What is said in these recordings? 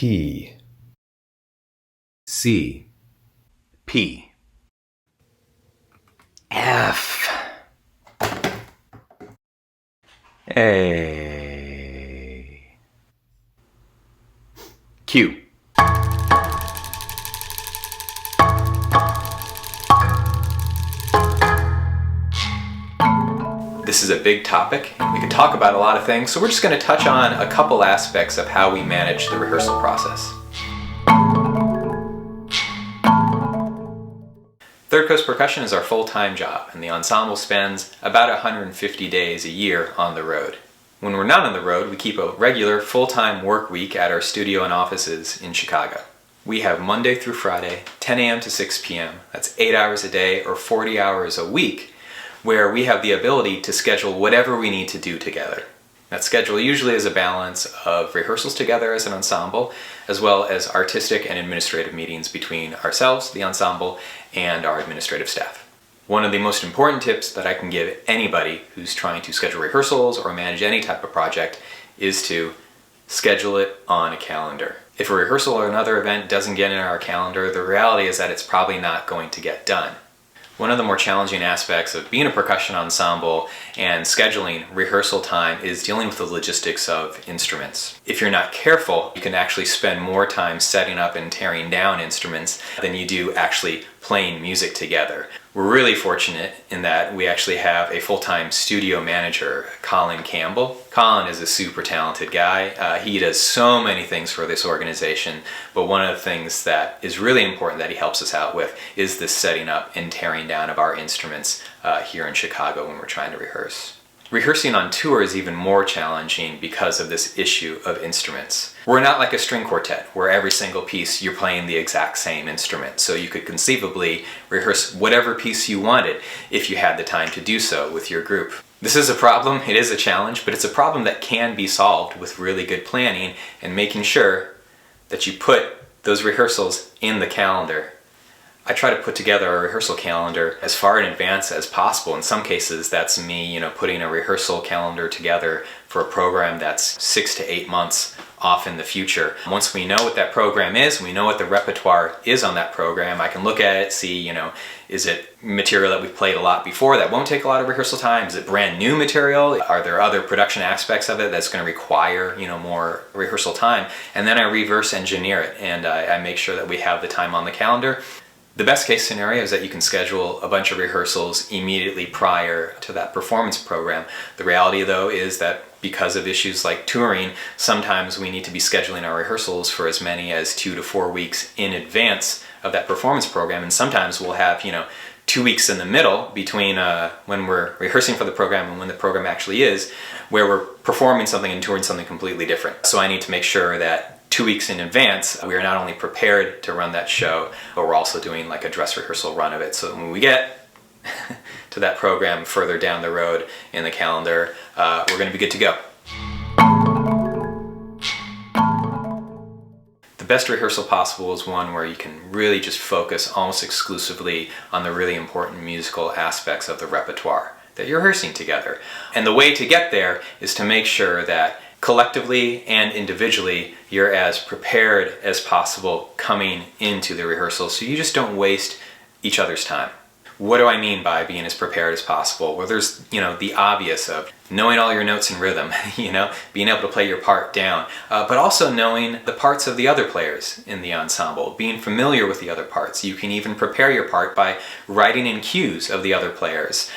P, C, P, F, A, Q. This is a big topic, and we could talk about a lot of things, so we're just going to touch on a couple aspects of how we manage the rehearsal process. Third Coast Percussion is our full-time job, and the ensemble spends about 150 days a year on the road. When we're not on the road, we keep a regular full-time work week at our studio and offices in Chicago. We have Monday through Friday, 10 a.m. to 6 p.m. That's 8 hours a day or 40 hours a week, where we have the ability to schedule whatever we need to do together. That schedule usually is a balance of rehearsals together as an ensemble, as well as artistic and administrative meetings between ourselves, the ensemble, and our administrative staff. One of the most important tips that I can give anybody who's trying to schedule rehearsals or manage any type of project is to schedule it on a calendar. If a rehearsal or another event doesn't get in our calendar, the reality is that it's probably not going to get done. One of the more challenging aspects of being a percussion ensemble and scheduling rehearsal time is dealing with the logistics of instruments. If you're not careful, you can actually spend more time setting up and tearing down instruments than you do actually playing music together. We're really fortunate in that we actually have a full-time studio manager, Colin Campbell. Colin is a super talented guy. He does so many things for this organization, but one of the things that is really important that he helps us out with is the setting up and tearing down of our instruments here in Chicago when we're trying to rehearse. Rehearsing on tour is even more challenging because of this issue of instruments. We're not like a string quartet where every single piece you're playing the exact same instrument, so you could conceivably rehearse whatever piece you wanted if you had the time to do so with your group. This is a problem, it is a challenge, but it's a problem that can be solved with really good planning and making sure that you put those rehearsals in the calendar. I try to put together a rehearsal calendar as far in advance as possible. In some cases, that's me, putting a rehearsal calendar together for a program that's 6 to 8 months off in the future. Once we know what that program is, we know what the repertoire is on that program, I can look at it, see, is it material that we've played a lot before that won't take a lot of rehearsal time? Is it brand new material? Are there other production aspects of it that's going to require, more rehearsal time? And then I reverse engineer it, and I make sure that we have the time on the calendar. The best case scenario is that you can schedule a bunch of rehearsals immediately prior to that performance program. The reality though is that because of issues like touring, sometimes we need to be scheduling our rehearsals for as many as 2 to 4 weeks in advance of that performance program, and sometimes we'll have 2 weeks in the middle between when we're rehearsing for the program and when the program actually is, where we're performing something and touring something completely different. So I need to make sure that 2 weeks in advance, we are not only prepared to run that show, but we're also doing like a dress rehearsal run of it. So when we get to that program further down the road in the calendar, we're going to be good to go. The best rehearsal possible is one where you can really just focus almost exclusively on the really important musical aspects of the repertoire that you're rehearsing together. And the way to get there is to make sure that collectively and individually, you're as prepared as possible coming into the rehearsal so you just don't waste each other's time. What do I mean by being as prepared as possible? Well, there's, the obvious of knowing all your notes and rhythm, being able to play your part down, but also knowing the parts of the other players in the ensemble, being familiar with the other parts. You can even prepare your part by writing in cues of the other players.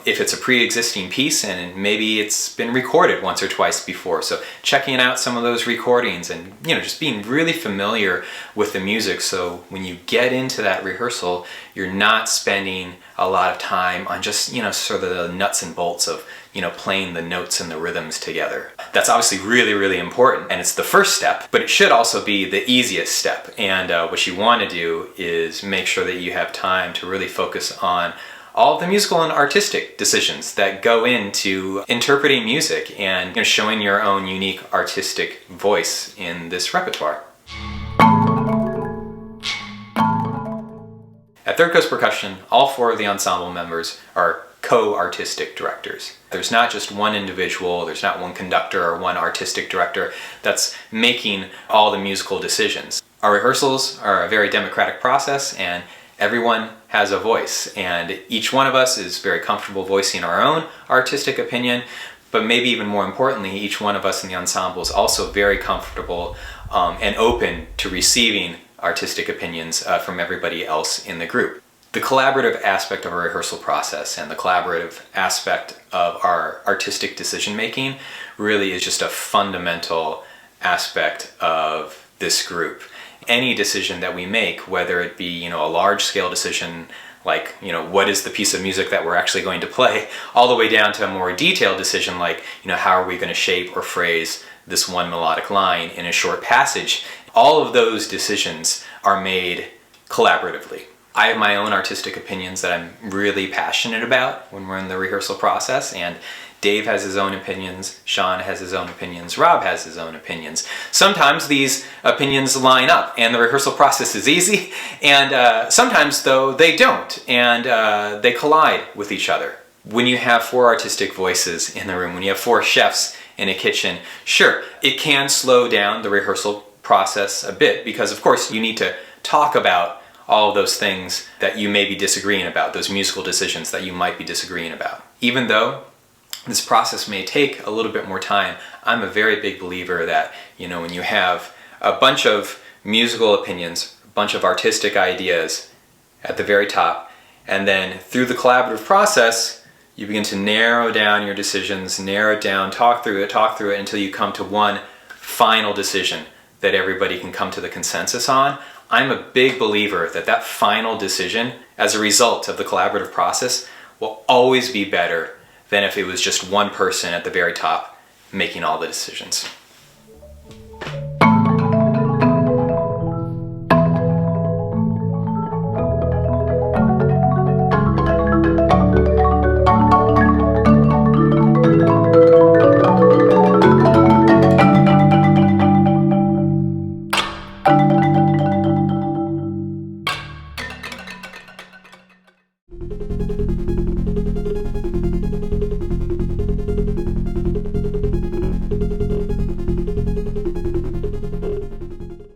If it's a pre-existing piece and maybe it's been recorded once or twice before, so checking out some of those recordings and, just being really familiar with the music so when you get into that rehearsal, you're not spending a lot of time on just, sort of the nuts and bolts of, playing the notes and the rhythms together. That's obviously really, really important, and it's the first step, but it should also be the easiest step. And what you want to do is make sure that you have time to really focus on all of the musical and artistic decisions that go into interpreting music and showing your own unique artistic voice in this repertoire. At Third Coast Percussion, all 4 of the ensemble members are co-artistic directors. There's not just one individual, there's not one conductor or one artistic director that's making all the musical decisions. Our rehearsals are a very democratic process, and everyone has a voice, and each one of us is very comfortable voicing our own artistic opinion, but maybe even more importantly, each one of us in the ensemble is also very comfortable and open to receiving artistic opinions from everybody else in the group. The collaborative aspect of our rehearsal process and the collaborative aspect of our artistic decision making really is just a fundamental aspect of this group. Any decision that we make, whether it be, a large scale decision like, what is the piece of music that we're actually going to play, all the way down to a more detailed decision like, how are we going to shape or phrase this one melodic line in a short passage. All of those decisions are made collaboratively. I have my own artistic opinions that I'm really passionate about when we're in the rehearsal process, and Dave has his own opinions, Sean has his own opinions, Rob has his own opinions. Sometimes these opinions line up and the rehearsal process is easy, and sometimes though they don't, and they collide with each other. When you have 4 artistic voices in the room, when you have 4 chefs in a kitchen, sure, it can slow down the rehearsal process a bit, because of course you need to talk about all of those things that you may be disagreeing about, those musical decisions that you might be disagreeing about. Even though this process may take a little bit more time, I'm a very big believer that, when you have a bunch of musical opinions, a bunch of artistic ideas at the very top, and then through the collaborative process, you begin to narrow down your decisions, narrow it down, talk through it until you come to one final decision that everybody can come to the consensus on. I'm a big believer that that final decision, as a result of the collaborative process, will always be better than if it was just one person at the very top making all the decisions.